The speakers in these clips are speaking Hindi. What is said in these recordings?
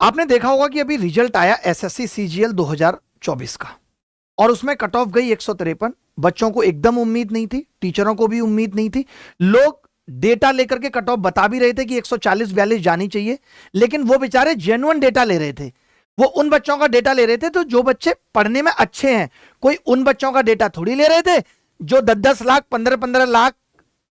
आपने देखा होगा कि अभी रिजल्ट आया एसएससी सीजीएल 2024 का, और उसमें कट ऑफ गई 153। बच्चों को एकदम उम्मीद नहीं थी, टीचरों को भी उम्मीद नहीं थी। लोग डेटा लेकर के कट ऑफ बता भी रहे थे कि 140-42 जानी चाहिए, लेकिन वो बेचारे जेन्युइन डेटा ले रहे थे। वो उन बच्चों का डेटा ले रहे थे तो जो बच्चे पढ़ने में अच्छे हैं। कोई उन बच्चों का डेटा थोड़ी ले रहे थे जो 10-10 लाख 15-15 लाख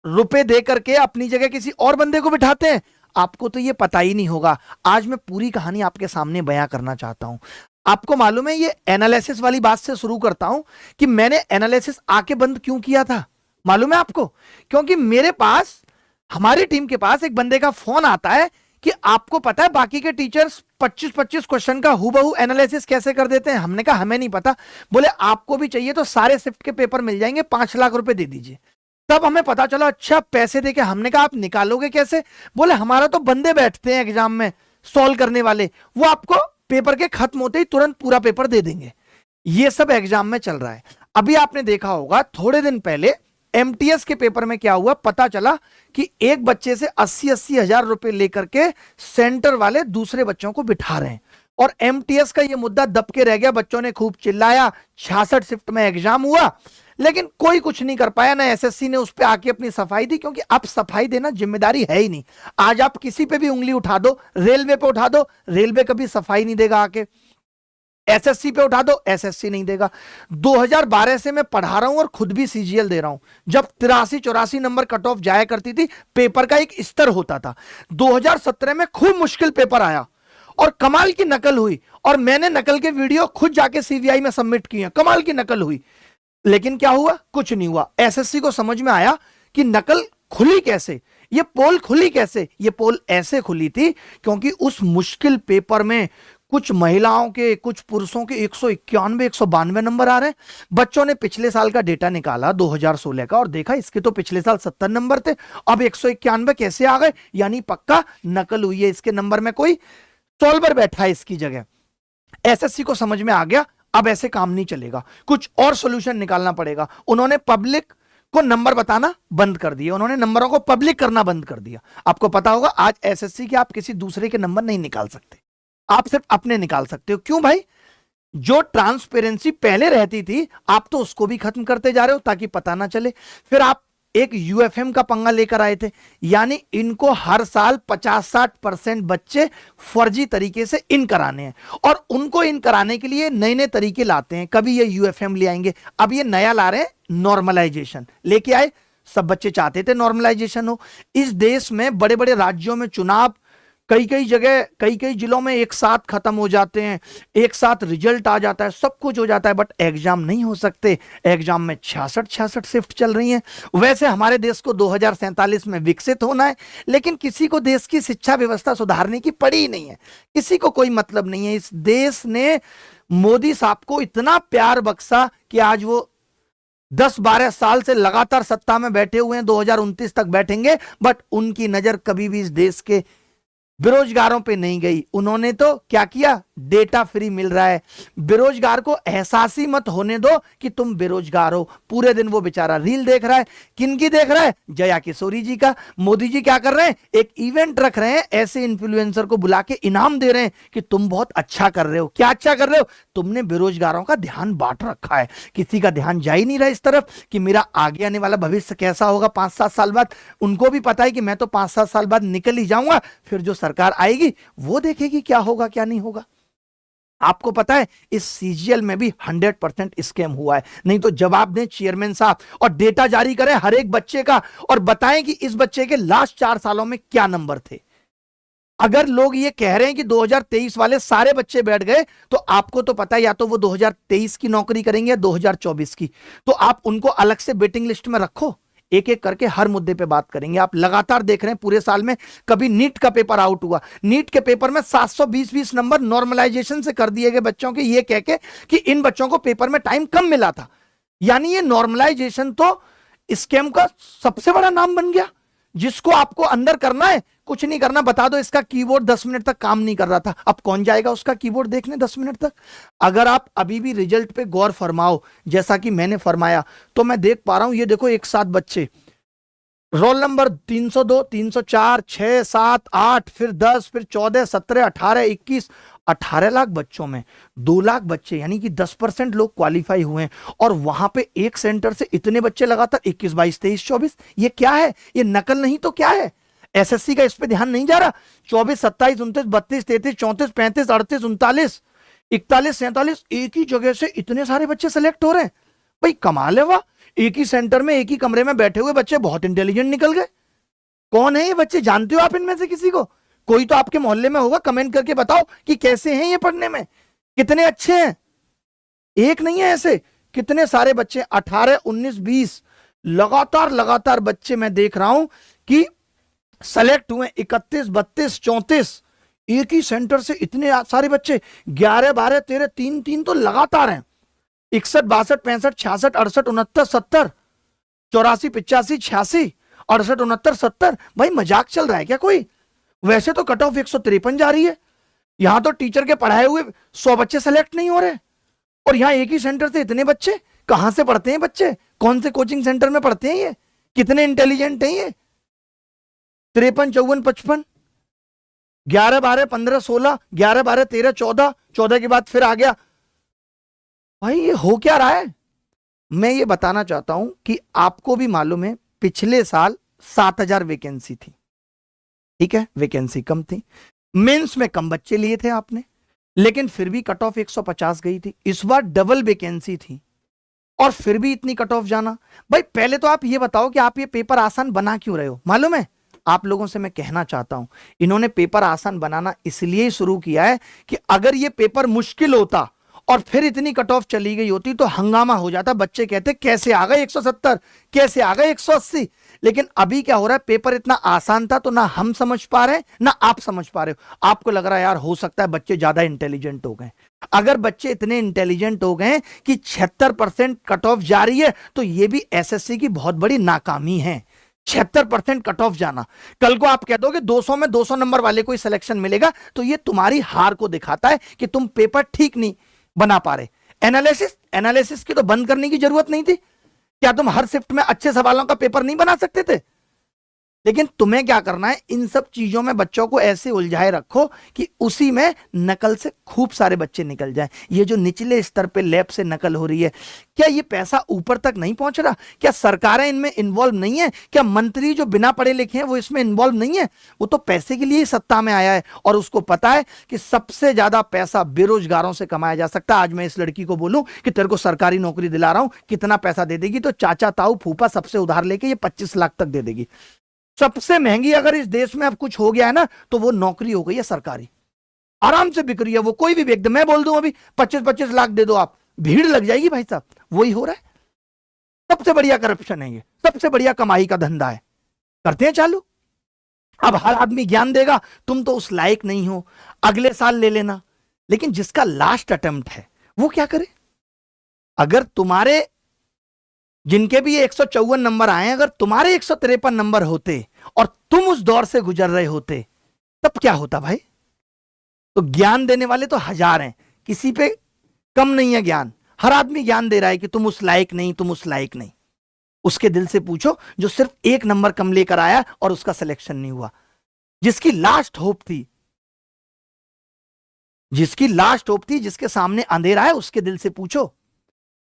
रुपए दे करके अपनी जगह किसी और बंदे को बिठाते हैं। आपको तो ये पता ही नहीं होगा। आज मैं पूरी कहानी आपके सामने बयां करना चाहता हूं। आपको मालूम है, ये एनालिसिस वाली बात से शुरू करता हूं कि मैंने एनालिसिस आके बंद क्यों किया था। मालूम है आपको? क्योंकि मेरे पास, हमारी टीम के पास एक बंदे का फोन आता है कि आपको पता है बाकी के टीचर्स 25-25 क्वेश्चन का हूबहू एनालिसिस कैसे कर देते हैं। हमने कहा हमें नहीं पता। बोले आपको भी चाहिए तो सारे शिफ्ट के पेपर मिल जाएंगे, 5 लाख रुपए दे दीजिए। तब हमें पता चला अच्छा पैसे देके। हमने कहा आप निकालोगे कैसे? बोले हमारा तो बंदे बैठते हैं एग्जाम में सॉल्व करने वाले, वो आपको पेपर के खत्म होते ही तुरंत पूरा पेपर दे देंगे। ये सब एग्जाम में चल रहा है। अभी आपने देखा होगा थोड़े दिन पहले एमटीएस के पेपर में क्या हुआ, पता चला कि एक बच्चे से 80-80 हजार रुपए लेकर के सेंटर वाले दूसरे बच्चों को बिठा रहे हैं। और एमटीएस का ये मुद्दा दब के रह गया। बच्चों ने खूब चिल्लाया, 66 शिफ्ट में एग्जाम हुआ, लेकिन कोई कुछ नहीं कर पाया। ना एसएससी ने उस पर आके अपनी सफाई दी, क्योंकि अब सफाई देना जिम्मेदारी है ही नहीं। आज आप किसी पे भी उंगली उठा दो, रेलवे पे उठा दो, रेलवे कभी सफाई नहीं देगा आके। एसएससी पे उठा दो, एसएससी नहीं देगा। 2012 से मैं पढ़ा रहा हूं और खुद भी सीजीएल दे रहा हूं। जब 83-84 नंबर कट ऑफ जाया करती थी, पेपर का एक स्तर होता था। 2017 में खूब मुश्किल पेपर आया और कमाल की नकल हुई, और मैंने नकल के वीडियो खुद जाके सीबीआई में सबमिट किए। कमाल की नकल हुई, लेकिन क्या हुआ? कुछ नहीं हुआ। एसएससी को समझ में आया कि नकल खुली कैसे, ये पोल खुली कैसे। ये पोल ऐसे खुली थी क्योंकि उस मुश्किल पेपर में कुछ महिलाओं के, कुछ पुरुषों के 191 192 नंबर आ रहे हैं। बच्चों ने पिछले साल का डेटा निकाला 2016 का और देखा इसके तो पिछले साल 70 नंबर थे, अब 191 कैसे आ गए? यानी पक्का नकल हुई है, इसके नंबर में कोई सॉल्वर बैठा है इसकी जगह। एसएससी को समझ में आ गया अब ऐसे काम नहीं चलेगा, कुछ और सॉल्यूशन निकालना पड़ेगा। उन्होंने पब्लिक को नंबर बताना बंद कर दिया, उन्होंने नंबरों को पब्लिक करना बंद कर दिया। आपको पता होगा आज एसएससी के आप किसी दूसरे के नंबर नहीं निकाल सकते, आप सिर्फ अपने निकाल सकते हो। क्यों भाई? जो ट्रांसपेरेंसी पहले रहती थी आप तो उसको भी खत्म करते जा रहे हो ताकि पता ना चले। फिर आप एक यूएफएम का पंगा लेकर आए थे, यानी इनको हर साल 50-60% बच्चे फर्जी तरीके से इन कराने हैं, और उनको इन कराने के लिए नए नए तरीके लाते हैं। कभी ये यूएफएम ले आएंगे, अब ये नया ला रहे हैं नॉर्मलाइजेशन लेके आए। सब बच्चे चाहते थे नॉर्मलाइजेशन हो। इस देश में बड़े बड़े राज्यों में चुनाव कई कई जगह, कई कई जिलों में एक साथ खत्म हो जाते हैं, एक साथ रिजल्ट आ जाता है, सब कुछ हो जाता है, बट एग्जाम नहीं हो सकते। एग्जाम में 66 शिफ्ट चल रही हैं। वैसे हमारे देश को 2047 में विकसित होना है, लेकिन किसी को देश की शिक्षा व्यवस्था सुधारने की पड़ी ही नहीं है, किसी को कोई मतलब नहीं है। इस देश ने मोदी साहब को इतना प्यार बख्शा कि आज वो 10-12 साल से लगातार सत्ता में बैठे हुए हैं, 2029 तक बैठेंगे, बट उनकी नजर कभी भी इस देश के बेरोजगारों पे नहीं गई। उन्होंने तो क्या किया? डेटा फ्री मिल रहा है, बेरोजगार को एहसास ही मत होने दो कि तुम बेरोजगार हो। पूरे दिन वो बेचारा रील देख रहा है। किनकी देख रहा है? जया किशोरी जी का। मोदी जी क्या कर रहे हैं? एक इवेंट रख रहे हैं, ऐसे इन्फ्लुएंसर को बुला के इनाम दे रहे हैं कि तुम बहुत अच्छा कर रहे हो। क्या अच्छा कर रहे हो? तुमने बेरोजगारों का ध्यान बांट रखा है। किसी का ध्यान जा ही नहीं रहा इस तरफ कि मेरा आगे आने वाला भविष्य कैसा होगा 5-7 साल बाद। उनको भी पता है कि मैं तो 5-7 साल बाद निकल ही जाऊंगा, फिर जो सरकार आएगी वो देखेगी क्या होगा क्या नहीं होगा। आपको पता है इस सीजीएल में भी 100% स्कैम हुआ है। नहीं तो जवाब दें चेयरमैन साहब, और डेटा जारी करें हर एक बच्चे का, और बताएं कि इस बच्चे के लास्ट 4 सालों में क्या नंबर थे। अगर लोग ये कह रहे हैं कि 2023 वाले सारे बच्चे बैठ गए, तो आपको तो पता है या तो वो 2023 की नौकरी करेंगे या 2024 की, तो आप उनको अलग से वेटिंग लिस्ट में रखो। एक एक करके हर मुद्दे पे बात करेंगे। आप लगातार देख रहे हैं पूरे साल में कभी नीट का पेपर आउट हुआ, नीट के पेपर में 720 नंबर नॉर्मलाइजेशन से कर दिए गए बच्चों के, ये कह के कि इन बच्चों को पेपर में टाइम कम मिला था। यानी ये नॉर्मलाइजेशन तो स्कैम का सबसे बड़ा नाम बन गया। जिसको आपको अंदर करना है, कुछ नहीं करना, बता दो इसका कीबोर्ड 10 मिनट तक काम नहीं कर रहा था। अब कौन जाएगा उसका कीबोर्ड देखने 10 मिनट तक? अगर आप अभी भी रिजल्ट पे गौर फरमाओ जैसा कि मैंने फरमाया, तो मैं देख पा रहा हूं, ये देखो एक साथ बच्चे रोल नंबर 302, 304, 6, 7, 8, फिर 10, फिर 14, 17, 18, 21, 18 लाख बच्चों में 2 लाख बच्चे यानी कि 10% लोग क्वालिफाई हुए हैं। और वहां पे एक सेंटर से इतने बच्चे लगातार 21, 22, 23, 24, ये क्या है? ये नकल नहीं तो क्या है? एसएससी का इस पे ध्यान नहीं जा रहा। 24, 27, 29, 32, 33, 34, 35, 38, 39, 41, 47 एक ही जगह से इतने सारे बच्चे सेलेक्ट हो रहे हैं। भाई कमाल है वाह। एक ही सेंटर में एक ही कमरे में बैठे हुए बच्चे बहुत इंटेलिजेंट निकल गए। कौन है ये बच्चे? जानते हो आप इनमें से किसी को? कोई तो आपके मोहल्ले में होगा, कमेंट करके बताओ कि कैसे हैं ये पढ़ने में, कितने अच्छे हैं। एक नहीं है ऐसे, कितने सारे बच्चे 18, 19, 20 लगातार लगातार बच्चे मैं देख रहा हूं कि सेलेक्ट हुए। 31, 32, 34 एक ही सेंटर से इतने सारे बच्चे। 11, 12, 13, 3, 3 तो लगातार हैं। 61, 62, 65, 66, 68, 69, 70, 84, 85, 86, 68, 69, 70। भाई मजाक चल रहा है क्या कोई? वैसे तो कट ऑफ 153 जा रही है। यहां तो टीचर के पढ़ाए हुए 100 बच्चे सेलेक्ट नहीं हो रहे, और यहां एक ही सेंटर से इतने बच्चे। कहां से पढ़ते हैं बच्चे? कौन से कोचिंग सेंटर में पढ़ते हैं ये? कितने इंटेलिजेंट हैं ये? 53, 54, 55, 11, 12, 15, 16, 11, 12, 13, 14, 14 के बाद फिर आ गया। भाई ये हो क्या रहा है? मैं ये बताना चाहता हूं कि आपको भी मालूम है पिछले साल 7,000 वैकेंसी थी, ठीक है, वैकेंसी कम थी, मेंस में कम बच्चे लिए थे आपने, लेकिन फिर भी कट ऑफ 150 गई थी। इस बार डबल वैकेंसी थी और फिर भी इतनी कट ऑफ जाना। भाई पहले तो आप ये बताओ कि आप ये पेपर आसान बना क्यों रहे हो? मालूम है आप लोगों से मैं कहना चाहता हूं, इन्होंने पेपर आसान बनाना इसलिए शुरू किया है कि अगर ये पेपर मुश्किल होता और फिर इतनी कट ऑफ चली गई होती तो हंगामा हो जाता। बच्चे कहते कैसे आ गए 170, कैसे आ गए 180। लेकिन अभी क्या हो रहा है, पेपर इतना आसान था तो ना हम समझ पा रहे हैं ना आप समझ पा रहे हो। आपको लग रहा है यार हो सकता है बच्चे ज्यादा इंटेलिजेंट हो गए। अगर बच्चे इतने इंटेलिजेंट हो गए कि 76% कट ऑफ जा रही है तो यह भी एसएससी की बहुत बड़ी नाकामी है। 76% कट ऑफ जाना, कल को आप कह दोगे 200 में 200 नंबर वाले को ही सिलेक्शन मिलेगा, तो यह तुम्हारी हार को दिखाता है कि तुम पेपर ठीक नहीं बना पा रहे। एनालिसिस की तो बंद करने की जरूरत नहीं थी। क्या तुम हर शिफ्ट में अच्छे सवालों का पेपर नहीं बना सकते थे? लेकिन तुम्हें क्या करना है, इन सब चीजों में बच्चों को ऐसे उलझाए रखो कि उसी में नकल से खूब सारे बच्चे निकल जाएं। ये जो निचले स्तर पे लैब से नकल हो रही है, क्या ये पैसा ऊपर तक नहीं पहुंच रहा? क्या सरकारें इनमें इन्वॉल्व नहीं है? क्या मंत्री जो बिना पढ़े लिखे हैं वो इसमें इन्वॉल्व नहीं है? वो तो पैसे के लिए ही सत्ता में आया है और उसको पता है कि सबसे ज्यादा पैसा बेरोजगारों से कमाया जा सकता है। आज मैं इस लड़की को बोलूं कि तेरे को सरकारी नौकरी दिला रहा हूं, कितना पैसा दे देगी? तो चाचा ताऊ फूफा सबसे उधार लेके ये 25 लाख तक दे देगी। सबसे महंगी अगर इस देश में अब कुछ हो गया है ना तो वो नौकरी हो गई है सरकारी। आराम से बिक रही है वो, कोई भी व्यक्ति, मैं बोल दूं अभी 25-25 लाख दे दो आप, भीड़ लग जाएगी भाई साहब। वही हो रहा है। सबसे बढ़िया करप्शन है ये, सबसे बढ़िया कमाई का धंधा है। करते हैं चालू। अब हर आदमी ज्ञान देगा, तुम तो उस लायक नहीं हो, अगले साल ले लेना। लेकिन जिसका लास्ट अटेम्प्ट है वो क्या करे? अगर तुम्हारे जिनके भी 154 नंबर आए, अगर तुम्हारे 153 नंबर होते और तुम उस दौर से गुजर रहे होते तब क्या होता भाई? तो ज्ञान देने वाले तो हजार हैं, किसी पे कम नहीं है ज्ञान। हर आदमी ज्ञान दे रहा है कि तुम उस लायक नहीं, तुम उस लायक नहीं। उसके दिल से पूछो जो सिर्फ 1 नंबर कम लेकर आया और उसका सिलेक्शन नहीं हुआ, जिसकी लास्ट होप थी, जिसके सामने अंधेरा है, उसके दिल से पूछो।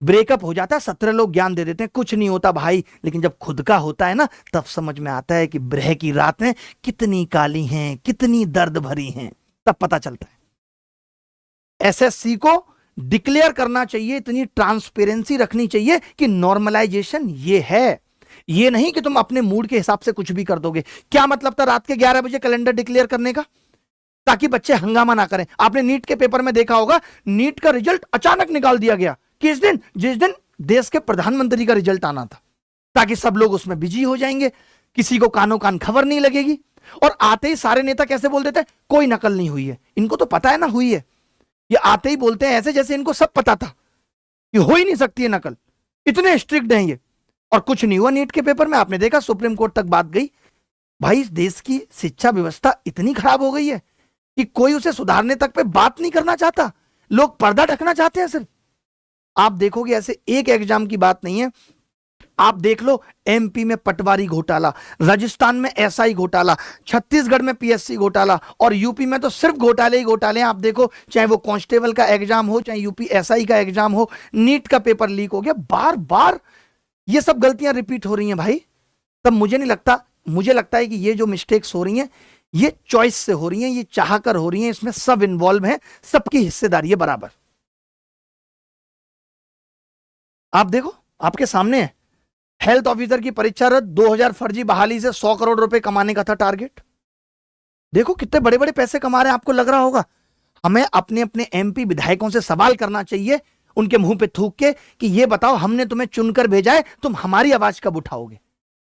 ब्रेकअप हो जाता है, 17 लोग ज्ञान दे देते हैं, कुछ नहीं होता भाई। लेकिन जब खुद का होता है ना, तब समझ में आता है कि ब्रह की रातें कितनी काली हैं, कितनी दर्द भरी हैं, तब पता चलता है। एसएससी को डिक्लेयर करना चाहिए, इतनी ट्रांसपेरेंसी रखनी चाहिए कि नॉर्मलाइजेशन ये है, ये नहीं कि तुम अपने मूड के हिसाब से कुछ भी कर दोगे। क्या मतलब था रात के 11 बजे कैलेंडर डिक्लेयर करने का? ताकि बच्चे हंगामा ना करें। आपने नीट के पेपर में देखा होगा, नीट का रिजल्ट अचानक निकाल दिया गया। किस दिन? जिस दिन देश के प्रधानमंत्री का रिजल्ट आना था, ताकि सब लोग उसमें बिजी हो जाएंगे, किसी को कानो कान खबर नहीं लगेगी। और आते ही सारे नेता कैसे बोल देते हैं, कोई नकल नहीं हुई है। इनको तो पता है ना हुई है, ये आते ही बोलते हैं ऐसे जैसे इनको सब पता था कि हो ही नहीं सकती है नकल, इतने स्ट्रिक्ट हैं ये। और कुछ नहीं हुआ नीट के पेपर में। आपने देखा सुप्रीम कोर्ट तक बात गई। भाई इस देश की शिक्षा व्यवस्था इतनी खराब हो गई है कि कोई उसे सुधारने तक पे बात नहीं करना चाहता, लोग पर्दा ढकना चाहते हैं सिर्फ। आप देखोगे ऐसे एक एग्जाम की बात नहीं है आप देख लो, एमपी में पटवारी घोटाला, राजस्थान में एसआई घोटाला, छत्तीसगढ़ में पीएससी घोटाला, और यूपी में तो सिर्फ घोटाले ही घोटाले हैं। आप देखो, चाहे वो कांस्टेबल का एग्जाम हो, चाहे यूपी एसआई का एग्जाम हो, नीट का पेपर लीक हो गया, बार बार ये सब गलतियां रिपीट हो रही हैं भाई। तब मुझे नहीं लगता, मुझे लगता है कि ये जो मिस्टेक्स हो रही हैं ये चॉइस से हो रही हैं, ये चाहकर हो रही हैं, इसमें सब इन्वॉल्व हैं, सबकी हिस्सेदारी है बराबर। आप देखो, आपके सामने है, हेल्थ ऑफिसर की परीक्षा रद्द, 2000 फर्जी बहाली से 100 करोड़ रुपए कमाने का था टारगेट। देखो कितने बड़े बड़े पैसे कमा रहे हैं। आपको लग रहा होगा हमें अपने अपने एमपी विधायकों से सवाल करना चाहिए, उनके मुंह पे थूक के, कि ये बताओ हमने तुम्हें चुनकर भेजा है, तुम हमारी आवाज कब उठाओगे।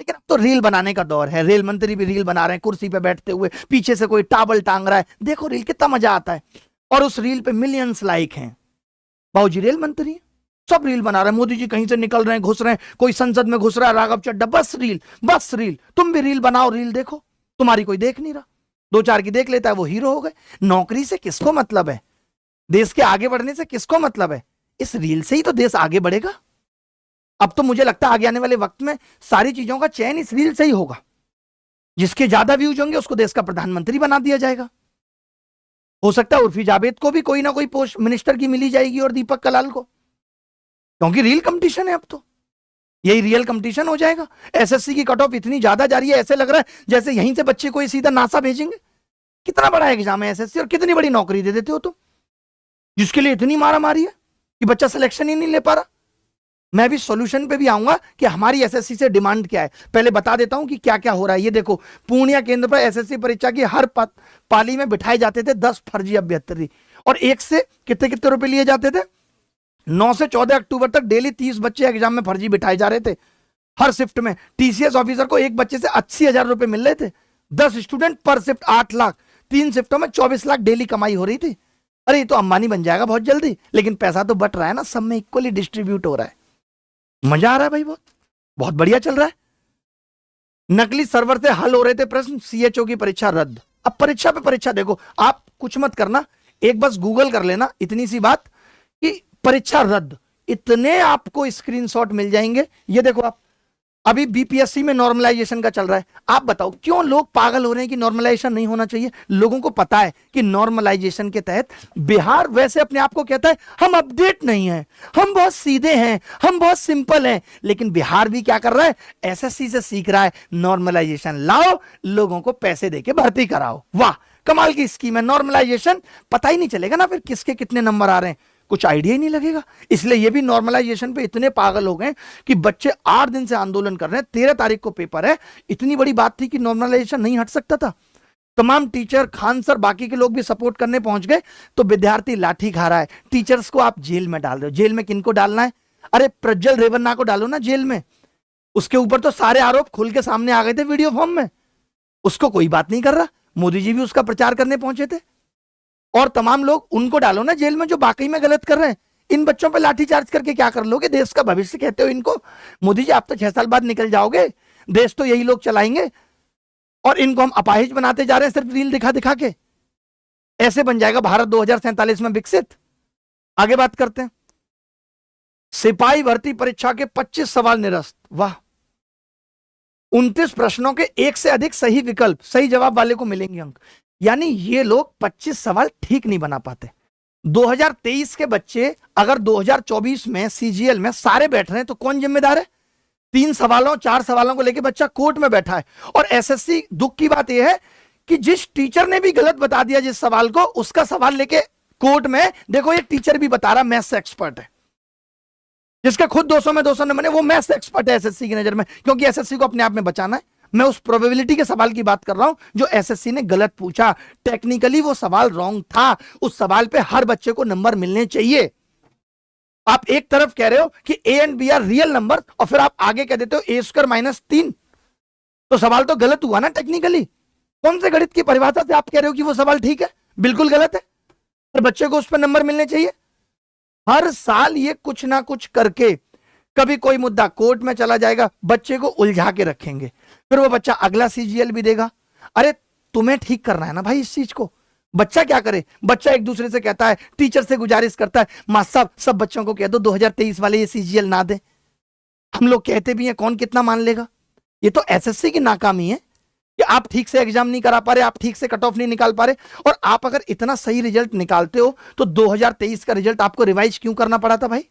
लेकिन अब तो रील बनाने का दौर है, रेल मंत्री भी रील बना रहे हैं, कुर्सी पे बैठते हुए पीछे से कोई टावल टांग रहा है, देखो रील कितना मजा आता है, और उस रील पे मिलियंस लाइक हैं। बाबूजी रेल मंत्री हैं, सब रील बना रहे हैं, मोदी जी कहीं से निकल रहे हैं, घुस रहे हैं, कोई संसद में घुस रहा है, राघव चड्ढा, बस रील, बस रील। तुम भी रील बनाओ, रील देखो, तुम्हारी कोई देख नहीं रहा, दो चार की देख लेता है वो हीरो हो गए। नौकरी से किसको मतलब है, देश के आगे बढ़ने से किसको मतलब है, इस रील से ही तो देश आगे बढ़ेगा। अब तो मुझे लगता है आगे आने वाले वक्त में सारी चीजों का चयन इस रील से ही होगा, जिसके ज्यादा व्यूज होंगे उसको देश का प्रधानमंत्री बना दिया जाएगा। हो सकता है उर्फी जावेद को भी कोई ना कोई पोस्ट मिनिस्टर की मिली जाएगी, और दीपक कलाल को, क्योंकि रील कंपटीशन है, अब तो यही रियल कंपटीशन हो जाएगा। एसएससी की कट ऑफ इतनी ज्यादा जा रही है, ऐसे लग रहा है जैसे यहीं से बच्चे को सीधा नासा भेजेंगे। कितना बड़ा एग्जाम है एसएससी, और कितनी बड़ी नौकरी दे देते हो तुम, जिसके लिए इतनी मारा मारी है कि बच्चा सिलेक्शन ही नहीं ले पा रहा। मैं भी सॉल्यूशन पे भी आऊंगा कि हमारी एसएससी से डिमांड क्या है। पहले बता देता हूं कि क्या क्या हो रहा है। ये देखो, पूर्णिया केंद्र पर एसएससी परीक्षा की हर पाली में बिठाए जाते थे 10 फर्जी अभ्यर्थी, और एक से कितने कितने रुपए लिए जाते थे। 9 से 14 अक्टूबर तक डेली 30 बच्चे एग्जाम में फर्जी बिठाए जा रहे थे। हर शिफ्ट में टीसीएस ऑफिसर को एक बच्चे से 80,000 रुपए मिल रहे थे। 10 स्टूडेंट पर शिफ्ट 8 लाख, 3 शिफ्टों में 24 लाख डेली कमाई हो रही थी। अरे ये तो अंबानी बन जाएगा बहुत जल्दी, लेकिन पैसा तो बट रहा है ना, सब में इक्वली डिस्ट्रीब्यूट हो रहा है। मजा आ रहा है भाई, बहुत बहुत बढ़िया चल रहा है। नकली सर्वर से हल हो रहे थे प्रश्न, सीएचओ की परीक्षा रद्द। अब परीक्षा पे परीक्षा, देखो आप कुछ मत करना, एक बस गूगल कर लेना इतनी सी बात कि परीक्षा रद्द, इतने आपको स्क्रीनशॉट मिल जाएंगे। ये देखो आप, अभी बीपीएससी में नॉर्मलाइजेशन का चल रहा है। आप बताओ क्यों लोग पागल हो रहे हैं कि नॉर्मलाइजेशन नहीं होना चाहिए। लोगों को पता है कि नॉर्मलाइजेशन के तहत बिहार वैसे अपने आप को कहता है हम अपडेट नहीं है, हम बहुत सीधे हैं, हम बहुत सिंपल हैं, लेकिन बिहार भी क्या कर रहा है, एसएससी से सीख रहा है, नॉर्मलाइजेशन लाओ, लोगों को पैसे देके भर्ती कराओ। वाह कमाल की स्कीम है नॉर्मलाइजेशन। पता ही नहीं चलेगा ना फिर किसके कितने नंबर आ रहे हैं, कुछ आइडिया ही नहीं लगेगा। इसलिए ये भी नॉर्मलाइजेशन पे इतने पागल हो गए कि बच्चे 8 दिन से आंदोलन कर रहे हैं। 13 तारीख को पेपर है। इतनी बड़ी बात थी कि नॉर्मलाइजेशन नहीं हट सकता था। तमाम टीचर, खान सर, बाकी के लोग भी सपोर्ट करने पहुंच गए, तो विद्यार्थी लाठी खा रहा है। टीचर्स को आप जेल में डाल रहे हो। जेल में किनको डालना है, अरे प्रज्वल रेवन्ना को डालो ना जेल में। उसके ऊपर तो सारे आरोप खुल के सामने आ गए थे वीडियो फॉर्म में, उसको कोई बात नहीं कर रहा। मोदी जी भी उसका प्रचार करने पहुंचे थे, और तमाम लोग, उनको डालो ना जेल में जो वाकई में गलत कर रहे हैं। इन बच्चों पे लाठीचार्ज करके क्या कर लोगे, देश का भविष्य कहते हो इनको। मोदी जी आप तो 6 साल बाद निकल जाओगे, देश तो यही लोग चलाएंगे, और इनको हम अपाहिज बनाते जा रहे हैं सिर्फ रील दिखा दिखा के। ऐसे बन जाएगा भारत 2047 में विकसित। आगे बात करते हैं। सिपाही भर्ती परीक्षा के 25 सवाल निरस्त। वाह, 29 प्रश्नों के एक से अधिक सही विकल्प, सही जवाब वाले को मिलेंगे अंक। यानी ये लोग 25 सवाल ठीक नहीं बना पाते। 2023 के बच्चे अगर 2024 में सीजीएल में सारे बैठ रहे हैं तो कौन जिम्मेदार है। 3 सवालों 4 सवालों को लेकर बच्चा कोर्ट में बैठा है। और एसएससी, दुख की बात यह है कि जिस टीचर ने भी गलत बता दिया जिस सवाल को, उसका सवाल लेके कोर्ट में, देखो ये टीचर भी बता रहा मैथ्स एक्सपर्ट है, जिसका खुद 200 में 200 नंबर है, वो मैथ्स एक्सपर्ट है एसएससी की नजर में, क्योंकि एसएससी को अपने आप में बचाना है। मैं उस प्रोबेबिलिटी के सवाल की बात कर रहा हूं जो एसएससी ने गलत पूछा। टेक्निकली वो सवाल रॉन्ग था। उस सवाल पे हर बच्चे को नंबर मिलने चाहिए। आप एक तरफ कह रहे हो कि A and B are real number, और फिर आप आगे कह देते हो a² - 3, तो सवाल तो गलत हुआ ना टेक्निकली। कौन से गणित की परिभाषा से आप कह रहे हो कि वो सवाल ठीक है? बिल्कुल गलत है। पर बच्चे को उस पर नंबर मिलने चाहिए। हर साल ये कुछ ना कुछ करके कभी कोई मुद्दा कोर्ट में चला जाएगा, बच्चे को उलझा के रखेंगे, फिर वो बच्चा अगला सीजीएल भी देगा। अरे तुम्हें ठीक करना है ना भाई इस चीज को। बच्चा क्या करे, बच्चा एक दूसरे से कहता है, टीचर से गुजारिश करता है, मास्टर साहब सब बच्चों को कह दो 2023 वाले ये सीजीएल ना दे। हम लोग कहते भी हैं, कौन कितना मान लेगा। ये तो एसएससी की नाकामी है कि आप ठीक से एग्जाम नहीं करा पा रहे, आप ठीक से कट ऑफ नहीं निकाल पा रहे। और आप अगर इतना सही रिजल्ट निकालते हो तो 2023 का रिजल्ट आपको रिवाइज क्यों करना पड़ा था भाई?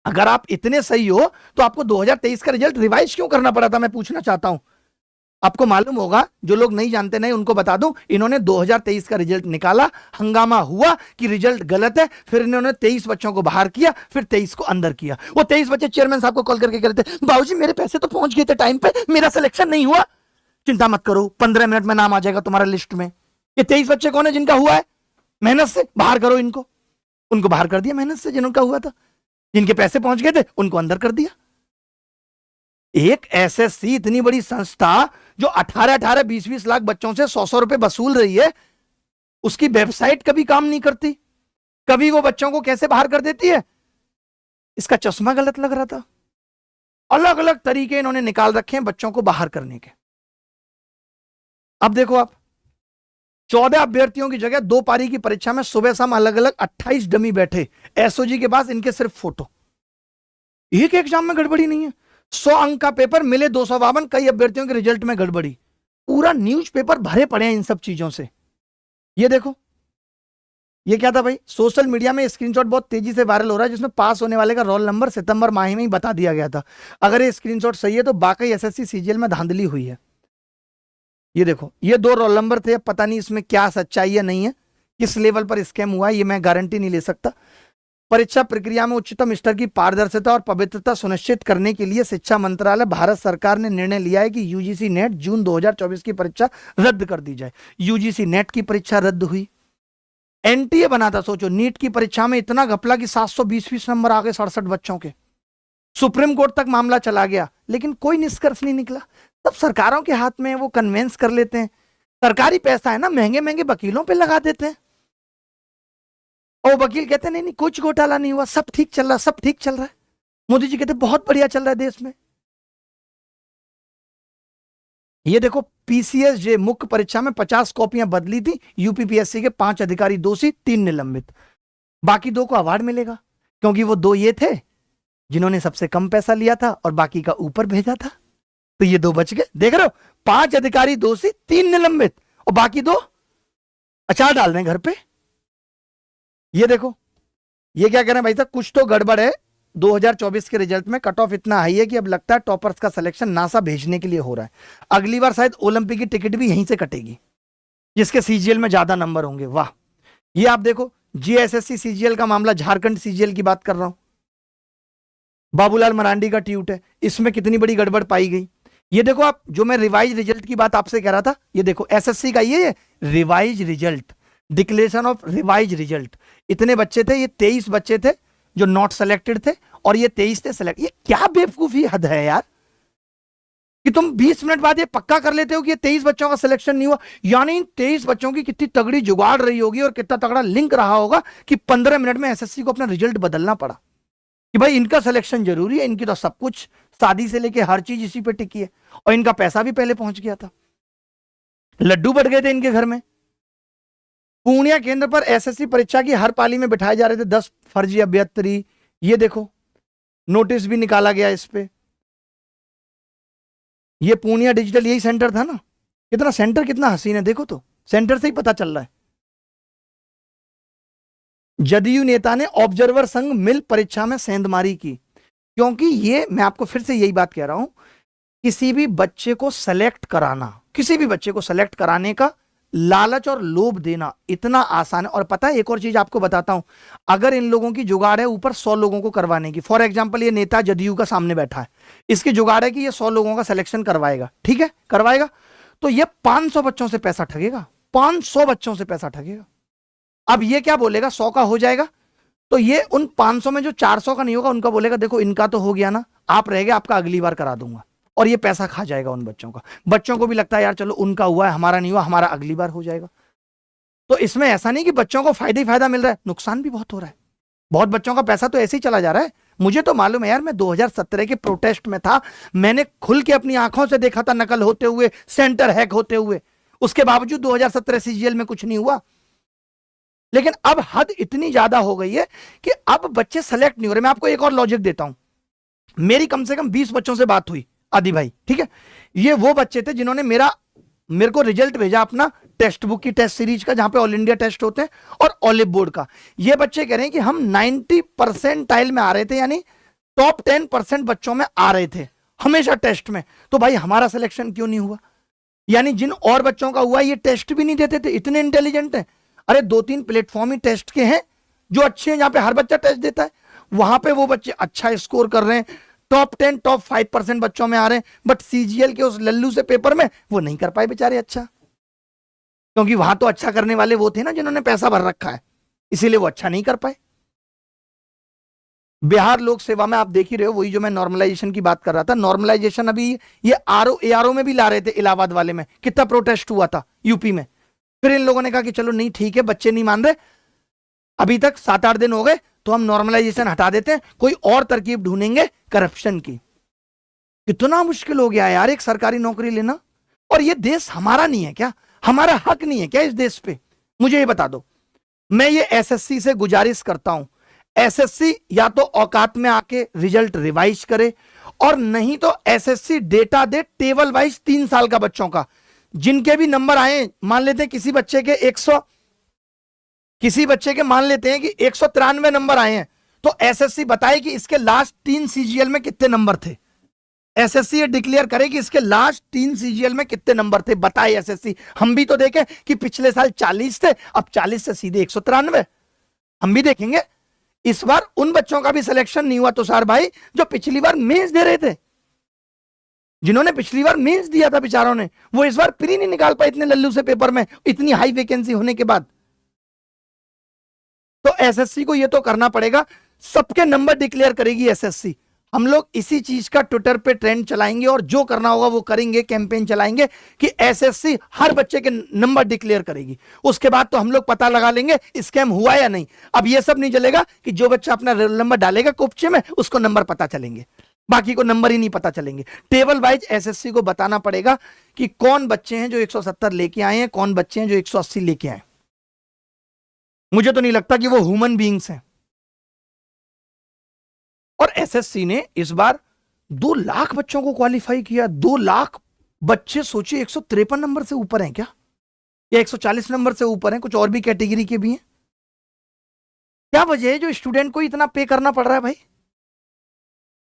अगर आप इतने सही हो तो आपको 2023 का रिजल्ट रिवाइज क्यों करना पड़ा था, मैं पूछना चाहता हूं। आपको मालूम होगा, जो लोग नहीं जानते नहीं उनको बता दूं, इन्होंने 2023 का रिजल्ट निकाला, हंगामा हुआ कि रिजल्ट गलत है, फिर इन्होंने 23 बच्चों को बाहर किया, फिर 23 को अंदर किया। वो 23 बच्चे चेयरमैन साहब को कॉल करके कह रहे थे, बाबूजी मेरे पैसे तो पहुंच गए थे टाइम पे, मेरा सिलेक्शन नहीं हुआ। चिंता मत करो, 15 मिनट में नाम आ जाएगा तुम्हारा लिस्ट में। ये 23 बच्चे कौन है जिनका हुआ है? मेहनत से बाहर करो इनको। उनको बाहर कर दिया मेहनत से, जिनका हुआ था। जिनके पैसे पहुंच गए थे उनको अंदर कर दिया। एक एसएससी इतनी बड़ी संस्था जो 18-18, 20-20 लाख बच्चों से 100-100 रुपए वसूल रही है, उसकी वेबसाइट कभी काम नहीं करती, कभी वो बच्चों को कैसे बाहर कर देती है? इसका चश्मा गलत लग रहा था। अलग अलग तरीके इन्होंने निकाल रखे हैं बच्चों को बाहर करने के। अब देखो आप, 14 अभ्यर्थियों की जगह 2 पारी की परीक्षा में सुबह शाम अलग अलग 28 डमी बैठे एसओजी के पास, इनके सिर्फ फोटो। एक एग्जाम में गड़बड़ी नहीं है। 100 अंक का पेपर मिले 252, कई अभ्यर्थियों के रिजल्ट में गड़बड़ी। पूरा न्यूज़पेपर भरे पड़े हैं इन सब चीजों से। ये देखो, ये क्या था भाई? सोशल मीडिया में स्क्रीनशॉट बहुत तेजी से वायरल हो रहा है, जिसमें पास होने वाले का रोल नंबर सितंबर माह में ही बता दिया गया था। अगर ये स्क्रीनशॉट सही है तो वाकई एसएससी सीजीएल में धांधली हुई है। ये देखो, ये 2 रोल नंबर थे। पता नहीं इसमें क्या सच्चाई है, नहीं है, किस लेवल पर स्कैम हुआ है, ये मैं गारंटी नहीं ले सकता। परीक्षा प्रक्रिया में उच्चतम स्तर की पारदर्शिता और पवित्रता सुनिश्चित करने के लिए शिक्षा मंत्रालय, भारत सरकार ने निर्णय लिया है कि यूजीसी नेट जून 2024 की परीक्षा रद्द कर दी जाए। यूजीसी नेट की परीक्षा रद्द हुई। एनटीए बना था, सोचो, नीट की परीक्षा में इतना घपला कि 720 नंबर आ गए 67 बच्चों के। सुप्रीम कोर्ट तक मामला चला गया, लेकिन कोई निष्कर्ष नहीं निकला। तब सरकारों के हाथ में वो कन्वेंस कर लेते हैं। सरकारी पैसा है ना, महंगे महंगे वकीलों पे लगा देते हैं, और वकील कहते हैं नहीं नहीं कुछ घोटाला नहीं हुआ, सब ठीक चल रहा, सब ठीक चल रहा है। मोदी जी कहते बहुत बढ़िया चल रहा है देश में। ये देखो, पीसीएसजे मुख्य परीक्षा में 50 कॉपियां बदली थी। यूपीपीएससी के 5 अधिकारी दोषी, 3 निलंबित। बाकी 2 को अवार्ड मिलेगा, क्योंकि वो 2 ये थे जिन्होंने सबसे कम पैसा लिया था और बाकी का ऊपर भेजा था। तो ये 2 बच गए। देख रहे हो, 5 अधिकारी दोषी, 3 निलंबित, और बाकी 2 अचार डाल रहे हैं घर पे। ये देखो, ये क्या कह रहे हैं भाई साहब, कुछ तो गड़बड़ है 2024 के रिजल्ट में। कट ऑफ इतना हाई है कि अब लगता है टॉपर्स का सिलेक्शन नासा भेजने के लिए हो रहा है। अगली बार शायद ओलंपिक की टिकट भी यहीं से कटेगी, जिसके सीजीएल में ज्यादा नंबर होंगे। वाह, ये आप देखो, जीएसएससी सीजीएल का मामला, झारखंड सीजीएल की बात कर रहा हूं। बाबूलाल मरांडी का ट्वीट है, इसमें कितनी बड़ी गड़बड़ पाई गई। ये देखो आप, जो मैं रिवाइज रिजल्ट की बात आपसे कह रहा था, ये देखो एसएससी का ये revise result, declaration of revise result. इतने बच्चे थे, ये 23 बच्चे थे जो नॉट सेलेक्टेड थे, और ये 23 थे सेलेक्ट। ये क्या बेवकूफी हद है यार, कि तुम 20 मिनट बाद ये पक्का कर लेते हो कि ये 23 बच्चों का सिलेक्शन नहीं हुआ। यानी इन 23 बच्चों की कितनी तगड़ी जुगाड़ रही होगी और कितना तगड़ा लिंक रहा होगा कि 15 मिनट में एसएससी को अपना रिजल्ट बदलना पड़ा कि भाई इनका सिलेक्शन जरूरी है, इनकी तो सब कुछ शादी से लेके हर चीज इसी पे टिकी है, और इनका पैसा भी पहले पहुंच गया था। लड्डू बढ़ गए थे इनके घर में। पूर्णिया केंद्र पर एसएससी परीक्षा की हर पाली में बिठाए जा रहे थे 10 फर्जी अभ्यर्थी। ये देखो, नोटिस भी निकाला गया इस पे। ये पूर्णिया डिजिटल यही सेंटर था ना। कितना सेंटर, कितना हसीन है, देखो तो, सेंटर से ही पता चल रहा है। जदयू नेता ने ऑब्जर्वर संघ मिल परीक्षा में सेंधमारी की, क्योंकि ये, मैं आपको फिर से यही बात कह रहा हूं, किसी भी बच्चे को सेलेक्ट कराना, किसी भी बच्चे को सेलेक्ट कराने का लालच और लोभ देना इतना आसान है। और पता है, एक और चीज आपको बताता हूं, अगर इन लोगों की जुगाड़ है ऊपर 100 लोगों को करवाने की, फॉर एग्जांपल ये नेता जदयू का सामने बैठा है, इसकी जुगाड़ है कि ये 100 लोगों का सिलेक्शन करवाएगा, ठीक है, करवाएगा, तो ये 500 बच्चों से पैसा ठगेगा, 500 बच्चों से पैसा ठगेगा। अब ये क्या बोलेगा, 100 का हो जाएगा, तो ये उन 500 में जो 400 का नहीं होगा उनका बोलेगा देखो इनका तो हो गया ना, आप रह गए, आपका अगली बार करा दूंगा, और ये पैसा खा जाएगा उन बच्चों का। बच्चों को भी लगता है यार चलो उनका हुआ है, हमारा नहीं हुआ, हमारा अगली बार हो जाएगा। तो इसमें ऐसा नहीं कि बच्चों को फायदा ही फायदा मिल रहा है, नुकसान भी बहुत हो रहा है। बहुत बच्चों का पैसा तो ऐसे ही चला जा रहा है। मुझे तो मालूम है यार, मैं 2017 के प्रोटेस्ट में था, मैंने खुल के अपनी आंखों से देखा था नकल होते हुए, सेंटर हैक होते हुए, उसके बावजूद 2017 सीजीएल में कुछ नहीं हुआ। लेकिन अब हद इतनी ज्यादा हो गई है कि अब बच्चे सेलेक्ट नहीं हो रहे। मैं आपको एक और लॉजिक देता हूं, मेरी कम से कम 20 बच्चों से बात हुई, आदि भाई, ठीक है। ये वो बच्चे थे जिन्होंने मेरे को रिजल्ट भेजा अपना टेक्स्ट बुक की टेस्ट सीरीज का, जहां पे ऑल इंडिया टेस्ट होते हैं, और ऑलिव बोर्ड का। ये बच्चे कह रहे हैं कि हम 90% में आ रहे थे, यानी टॉप 10% बच्चों में आ रहे थे हमेशा टेस्ट में। तो भाई हमारा सिलेक्शन क्यों नहीं हुआ? यानी जिन और बच्चों का हुआ ये टेस्ट भी नहीं देते थे, इतने इंटेलिजेंट हैं। अरे 2-3 प्लेटफॉर्म ही टेस्ट के हैं जो अच्छे हैं, जहां पे हर बच्चा टेस्ट देता है, वहां पे वो बच्चे अच्छा स्कोर कर रहे हैं, टॉप 10 टॉप 5% बच्चों में आ रहे हैं। बट सीजीएल के उस लल्लू से पेपर में वो नहीं कर पाए बेचारे अच्छा, क्योंकि वहां तो अच्छा करने वाले वो थे ना जिन्होंने पैसा भर रखा है, इसीलिए वो अच्छा नहीं कर पाए। बिहार लोक सेवा में आप देख ही रहे हो, वही जो मैं नॉर्मलाइजेशन की बात कर रहा था, नॉर्मलाइजेशन अभी ये एआरओ में भी ला रहे थे, इलाहाबाद वाले में कितना प्रोटेस्ट हुआ था यूपी में। फिर इन लोगों ने कहा कि चलो नहीं ठीक है, बच्चे नहीं मान रहे, अभी तक 7-8 दिन हो गए, तो हम नॉर्मलाइजेशन हटा देते हैं, कोई और तरकीब ढूंढेंगे करप्शन की। कितना मुश्किल हो गया यार एक सरकारी नौकरी लेना। और ये देश हमारा नहीं है क्या? हमारा हक नहीं है क्या इस देश पे? मुझे ये बता दो। मैं ये एसएससी से गुजारिश करता हूं, एसएससी या तो औकात में आके रिजल्ट रिवाइज करे, और नहीं तो एसएससी डेटा दे टेबल वाइज 3 साल का बच्चों का, जिनके भी नंबर आए, मान लेते हैं किसी बच्चे के 100, किसी बच्चे के मान लेते हैं कि 193 नंबर आए हैं, तो एसएससी बताए कि इसके लास्ट 3 सीजीएल में कितने नंबर थे। एसएससी ये डिक्लेयर करे कि इसके लास्ट 3 सीजीएल में कितने नंबर थे, बताए एसएससी। हम भी तो देखें कि पिछले साल 40 थे, अब 40 से सीधे 193, हम भी देखेंगे। इस बार उन बच्चों का भी सिलेक्शन नहीं हुआ तुषार भाई जो पिछली बार मेंस दे रहे थे, जिन्होंने पिछली बार मेंस दिया था बेचारों ने, वो इस बार प्री नहीं निकाल पाए इतने लल्लू से पेपर में, इतनी हाई वैकेंसी होने के बाद। तो एसएससी को ये तो करना पड़ेगा, सबके नंबर डिक्लेयर करेगी एसएससी। हम लोग इसी चीज का ट्विटर पे ट्रेंड चलाएंगे, और जो करना होगा वो करेंगे, कैंपेन चलाएंगे कि एसएससी हर बच्चे के नंबर डिक्लेयर करेगी। उसके बाद तो हम लोग पता लगा लेंगे स्कैम हुआ या नहीं। अब ये सब नहीं चलेगा कि जो बच्चा अपना रोल नंबर डालेगा कोपचे में उसको नंबर पता चलेंगे, बाकी को नंबर ही नहीं पता चलेंगे। टेबल वाइज एसएससी को बताना पड़ेगा कि कौन बच्चे हैं जो 170 लेके आए हैं, कौन बच्चे हैं जो 180 लेके आए। मुझे तो नहीं लगता कि वो ह्यूमन बीइंग्स हैं। और एसएससी ने इस बार 2 लाख बच्चों को क्वालिफाई किया। 2 लाख बच्चे, सोचिए 153 नंबर से ऊपर हैं क्या, या 140 नंबर से ऊपर हैं, कुछ और भी कैटेगरी के भी हैं। क्या वजह है जो स्टूडेंट को इतना पे करना पड़ रहा है भाई?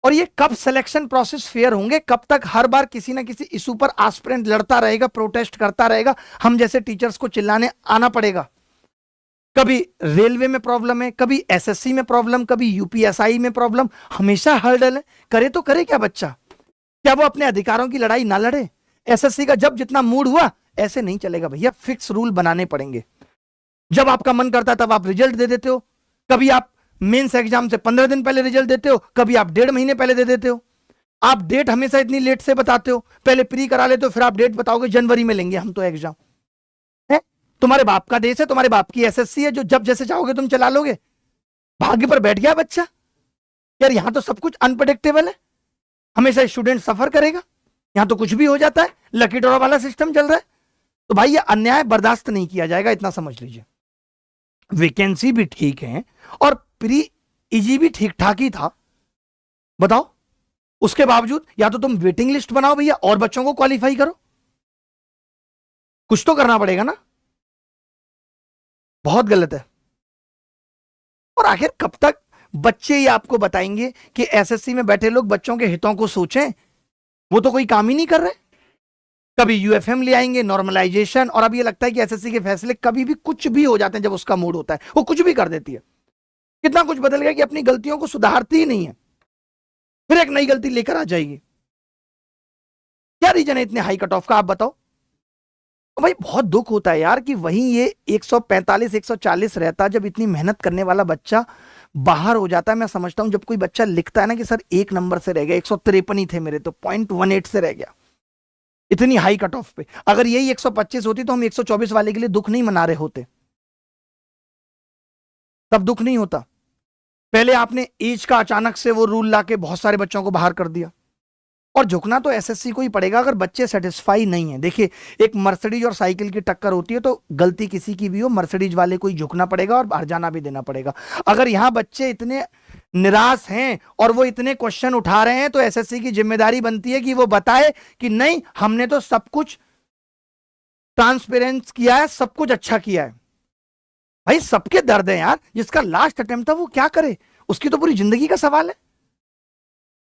और ये कब सिलेक्शन प्रोसेस फेयर होंगे? कब तक हर बार किसी ना किसी इशू पर एस्पिरेंट लड़ता रहेगा, प्रोटेस्ट करता रहेगा, हम जैसे टीचर्स को चिल्लाने आना पड़ेगा? कभी रेलवे में प्रॉब्लम है, कभी एसएससी में प्रॉब्लम, कभी यूपीएसआई में प्रॉब्लम, हमेशा हर्डल है। करे तो करे क्या बच्चा? क्या वो अपने अधिकारों की लड़ाई ना लड़े? एसएससी का जब जितना मूड हुआ, ऐसे नहीं चलेगा भैया, फिक्स रूल बनाने पड़ेंगे। जब आपका मन करता है तब आप रिजल्ट दे देते हो, कभी आप मेंस एग्जाम से 15 दिन पहले रिजल्ट देते हो, कभी आप 1.5 महीने पहले दे देते हो। आप डेट हमेशा इतनी लेट से बताते हो, पहले प्री करा लेते हो, फिर आप डेट बताओगे जनवरी में लेंगे हम तो एग्जाम। तुम्हारे बाप का देश है, तुम्हारे बाप की एसएससी है, जो जब जैसे चाहोगे तुम चला लोगे। भाग्य पर बैठ गया बच्चा यार, यहां तो सब कुछ अनप्रेडिक्टेबल है, हमेशा स्टूडेंट सफर करेगा, यहां तो कुछ भी हो जाता है, लकी ड्रॉ वाला सिस्टम चल रहा है। तो भाई ये अन्याय बर्दाश्त नहीं किया जाएगा, इतना समझ लीजिए। वैकेंसी भी ठीक है और प्री इजी भी ठीक ठाक ही था, बताओ। उसके बावजूद या तो तुम वेटिंग लिस्ट बनाओ भैया और बच्चों को क्वालिफाई करो, कुछ तो करना पड़ेगा ना। बहुत गलत है। और आखिर कब तक बच्चे ही आपको बताएंगे कि एसएससी में बैठे लोग बच्चों के हितों को सोचें? वो तो कोई काम ही नहीं कर रहे। कभी यूएफएम ले आएंगे, नॉर्मलाइजेशन, और अब ये लगता है कि एसएससी के फैसले कभी भी कुछ भी हो जाते हैं, जब उसका मूड होता है वो कुछ भी कर देती है। कितना कुछ बदल गया कि अपनी गलतियों को सुधारती ही नहीं है, फिर एक नई गलती लेकर आ जाएगी। क्या रीजन है इतने हाई कट ऑफ का, आप बताओ। तो भाई बहुत दुख होता है यार कि वहीं ये 145 140 रहता, जब इतनी मेहनत करने वाला बच्चा बाहर हो जाता है। मैं समझता हूं जब कोई बच्चा लिखता है ना कि सर 1 नंबर से रह गया, 153 ही थे मेरे तो 0.18 से रह गया, इतनी हाई कट ऑफ पे। अगर यही 125 होती तो हम 124 वाले के लिए दुख नहीं मना रहे होते, तब दुख नहीं होता। पहले आपने एज का अचानक से वो रूल लाके बहुत सारे बच्चों को बाहर कर दिया। और झुकना तो एसएससी को ही पड़ेगा अगर बच्चे सेटिस्फाई नहीं है। देखिए, एक मर्सिडीज और साइकिल की टक्कर होती है तो गलती किसी की भी हो, मर्सिडीज वाले को ही झुकना पड़ेगा और बाहर जाना भी देना पड़ेगा। अगर यहां बच्चे इतने निराश हैं और वो इतने क्वेश्चन उठा रहे हैं तो एसएससी की जिम्मेदारी बनती है कि वो बताए कि नहीं, हमने तो सब कुछ ट्रांसपेरेंस किया है, सब कुछ अच्छा किया है। भाई सबके दर्द है यार, जिसका लास्ट अटेम्प्ट था वो क्या करे, उसकी तो पूरी जिंदगी का सवाल है।